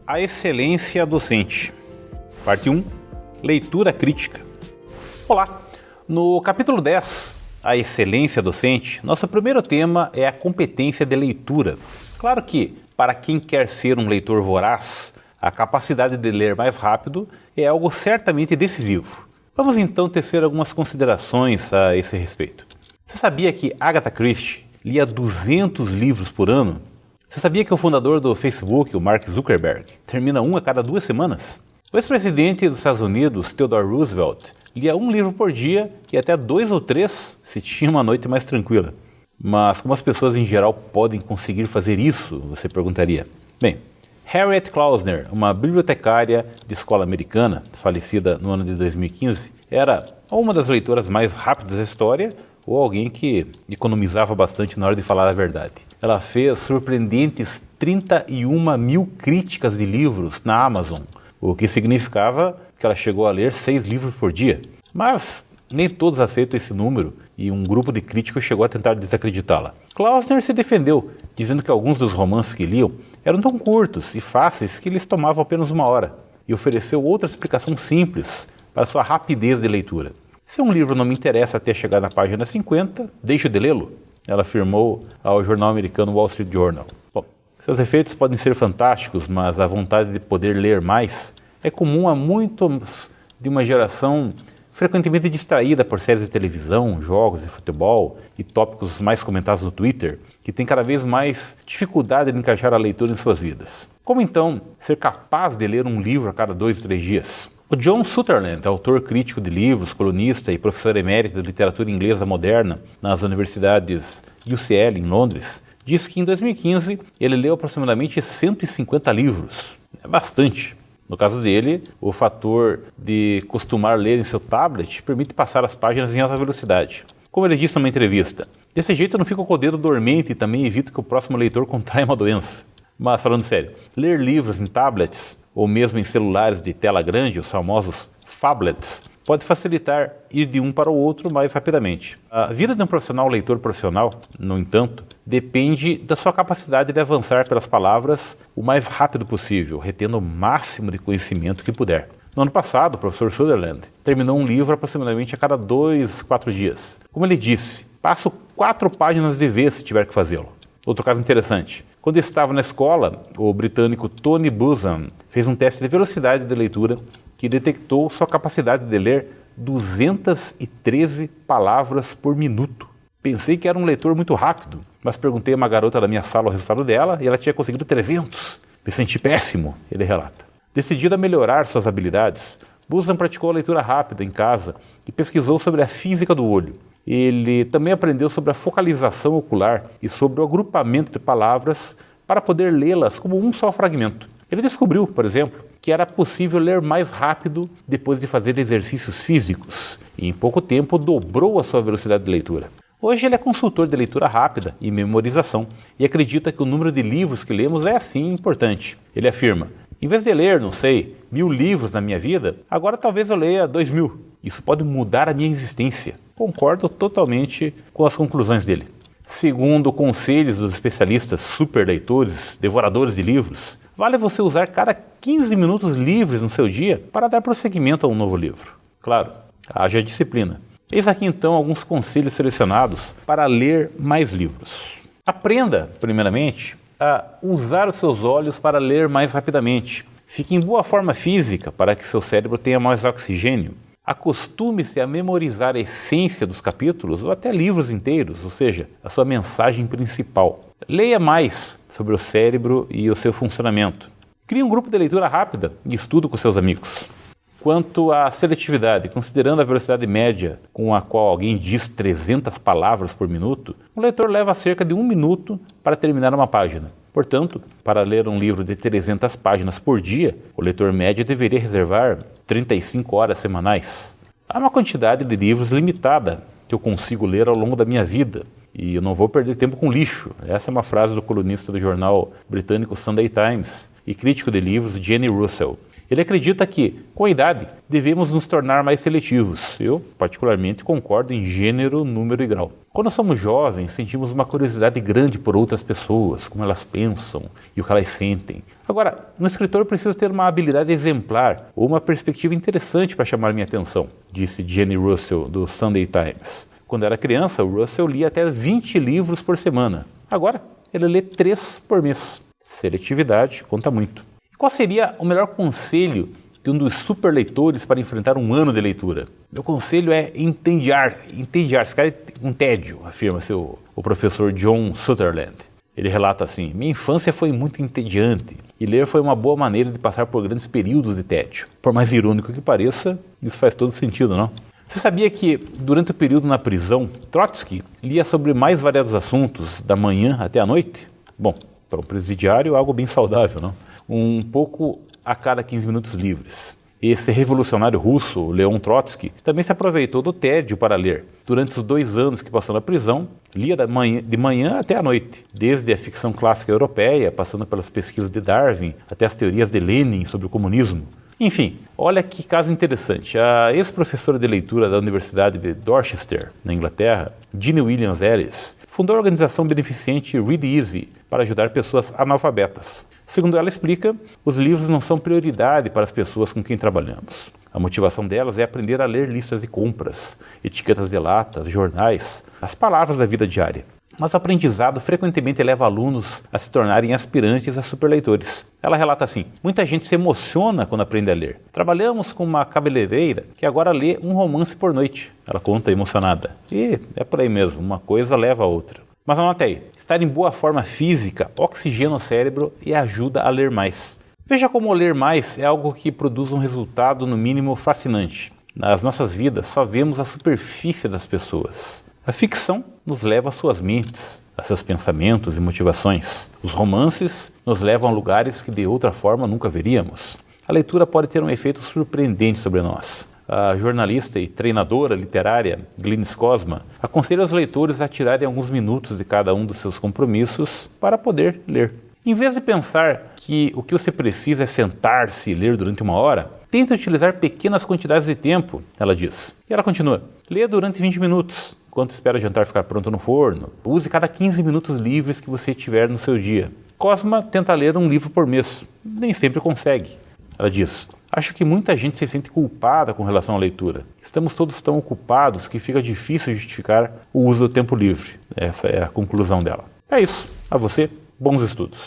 A excelência docente. Parte 1. Leitura crítica. Olá! No capítulo 10, a excelência docente, nosso primeiro tema é a competência de leitura. Claro que, para quem quer ser um leitor voraz, a capacidade de ler mais rápido é algo certamente decisivo. Vamos então tecer algumas considerações a esse respeito. Você sabia que Agatha Christie lia 200 livros por ano? Você sabia que o fundador do Facebook, o Mark Zuckerberg, termina um a cada 2 semanas? O ex-presidente dos Estados Unidos, Theodore Roosevelt, lia um livro por dia e até 2 ou 3 se tinha uma noite mais tranquila. Mas como as pessoas em geral podem conseguir fazer isso, você perguntaria? Bem, Harriet Klausner, uma bibliotecária de escola americana, falecida no ano de 2015, era uma das leitoras mais rápidas da história ou alguém que economizava bastante na hora de falar a verdade. Ela fez surpreendentes 31 mil críticas de livros na Amazon, o que significava que ela chegou a ler 6 livros por dia. Mas nem todos aceitam esse número e um grupo de críticos chegou a tentar desacreditá-la. Klausner se defendeu, dizendo que alguns dos romances que liam eram tão curtos e fáceis que eles tomavam apenas 1 hora, e ofereceu outra explicação simples para sua rapidez de leitura. Se um livro não me interessa até chegar na página 50, deixo de lê-lo, ela afirmou ao jornal americano Wall Street Journal. Bom, seus efeitos podem ser fantásticos, mas a vontade de poder ler mais é comum a muitos de uma geração frequentemente distraída por séries de televisão, jogos de futebol e tópicos mais comentados no Twitter, que tem cada vez mais dificuldade de encaixar a leitura em suas vidas. Como então ser capaz de ler um livro a cada 2 ou 3 dias? O John Sutherland, autor crítico de livros, colunista e professor emérito de literatura inglesa moderna nas universidades UCL em Londres, diz que em 2015 ele leu aproximadamente 150 livros. É bastante. No caso dele, o fator de costumar ler em seu tablet permite passar as páginas em alta velocidade. Como ele disse numa entrevista, desse jeito eu não fico com o dedo dormente e também evito que o próximo leitor contraia uma doença. Mas falando sério, ler livros em tablets ou mesmo em celulares de tela grande, os famosos phablets, pode facilitar ir de um para o outro mais rapidamente. A vida de um leitor profissional, no entanto, depende da sua capacidade de avançar pelas palavras o mais rápido possível, retendo o máximo de conhecimento que puder. No ano passado, o professor Sutherland terminou um livro aproximadamente a cada 2, 4 dias. Como ele disse, passo 4 páginas de vez se tiver que fazê-lo. Outro caso interessante. Quando estava na escola, o britânico Tony Buzan fez um teste de velocidade de leitura que detectou sua capacidade de ler 213 palavras por minuto. Pensei que era um leitor muito rápido, mas perguntei a uma garota da minha sala o resultado dela e ela tinha conseguido 300. Me senti péssimo, ele relata. Decidido a melhorar suas habilidades, Buzan praticou a leitura rápida em casa e pesquisou sobre a física do olho. Ele também aprendeu sobre a focalização ocular e sobre o agrupamento de palavras para poder lê-las como um só fragmento. Ele descobriu, por exemplo, que era possível ler mais rápido depois de fazer exercícios físicos e em pouco tempo dobrou a sua velocidade de leitura. Hoje ele é consultor de leitura rápida e memorização e acredita que o número de livros que lemos é sim importante. Ele afirma: em vez de ler, 1.000 livros na minha vida, agora talvez eu leia 2.000. Isso pode mudar a minha existência. Concordo totalmente com as conclusões dele. Segundo conselhos dos especialistas superleitores, devoradores de livros, vale você usar cada 15 minutos livres no seu dia para dar prosseguimento a um novo livro. Claro, haja disciplina. Eis aqui então alguns conselhos selecionados para ler mais livros. Aprenda, primeiramente, a usar os seus olhos para ler mais rapidamente. Fique em boa forma física para que seu cérebro tenha mais oxigênio. Acostume-se a memorizar a essência dos capítulos ou até livros inteiros, ou seja, a sua mensagem principal. Leia mais sobre o cérebro e o seu funcionamento. Crie um grupo de leitura rápida e estude com seus amigos. Quanto à seletividade, considerando a velocidade média com a qual alguém diz 300 palavras por minuto, o leitor leva cerca de 1 minuto para terminar uma página. Portanto, para ler um livro de 300 páginas por dia, o leitor médio deveria reservar 35 horas semanais. Há uma quantidade de livros limitada que eu consigo ler ao longo da minha vida e eu não vou perder tempo com lixo. Essa é uma frase do colunista do jornal britânico Sunday Times e crítico de livros Jenny Russell. Ele acredita que, com a idade, devemos nos tornar mais seletivos. Eu, particularmente, concordo em gênero, número e grau. Quando somos jovens, sentimos uma curiosidade grande por outras pessoas, como elas pensam e o que elas sentem. Agora, um escritor precisa ter uma habilidade exemplar ou uma perspectiva interessante para chamar minha atenção, disse Jenny Russell, do Sunday Times. Quando era criança, o Russell lia até 20 livros por semana. Agora, ele lê 3 por mês. Seletividade conta muito. E qual seria o melhor conselho de um dos super leitores para enfrentar um ano de leitura? Meu conselho é entediar, ficar com tédio, afirma o professor John Sutherland. Ele relata assim: minha infância foi muito entediante e ler foi uma boa maneira de passar por grandes períodos de tédio. Por mais irônico que pareça, isso faz todo sentido, não? Você sabia que, durante o período na prisão, Trotsky lia sobre mais variados assuntos, da manhã até a noite? Bom, para um presidiário, algo bem saudável, não? Um pouco a cada 15 minutos livres. Esse revolucionário russo, Leon Trotsky, também se aproveitou do tédio para ler. Durante os 2 anos que passou na prisão, lia de manhã até a noite, desde a ficção clássica europeia, passando pelas pesquisas de Darwin, até as teorias de Lenin sobre o comunismo. Enfim, olha que caso interessante. A ex-professora de leitura da Universidade de Dorchester, na Inglaterra, Jeannie Williams Ellis, fundou a organização beneficente Read Easy para ajudar pessoas analfabetas. Segundo ela explica, os livros não são prioridade para as pessoas com quem trabalhamos. A motivação delas é aprender a ler listas de compras, etiquetas de latas, jornais, as palavras da vida diária. Mas o aprendizado frequentemente leva alunos a se tornarem aspirantes a superleitores. Ela relata assim: muita gente se emociona quando aprende a ler. Trabalhamos com uma cabeleireira que agora lê um romance por noite. Ela conta emocionada. E é por aí mesmo, uma coisa leva a outra. Mas anote aí, estar em boa forma física oxigena o cérebro e ajuda a ler mais. Veja como ler mais é algo que produz um resultado no mínimo fascinante. Nas nossas vidas só vemos a superfície das pessoas. A ficção nos leva às suas mentes, a seus pensamentos e motivações. Os romances nos levam a lugares que de outra forma nunca veríamos. A leitura pode ter um efeito surpreendente sobre nós. A jornalista e treinadora literária Glynis Cosma aconselha os leitores a tirarem alguns minutos de cada um dos seus compromissos para poder ler. Em vez de pensar que o que você precisa é sentar-se e ler durante 1 hora, tente utilizar pequenas quantidades de tempo, ela diz. E ela continua: leia durante 20 minutos, enquanto espera o jantar ficar pronto no forno. Use cada 15 minutos livres que você tiver no seu dia. Cosma tenta ler um livro por mês. Nem sempre consegue. Ela diz: acho que muita gente se sente culpada com relação à leitura. Estamos todos tão ocupados que fica difícil justificar o uso do tempo livre. Essa é a conclusão dela. É isso. A você, bons estudos.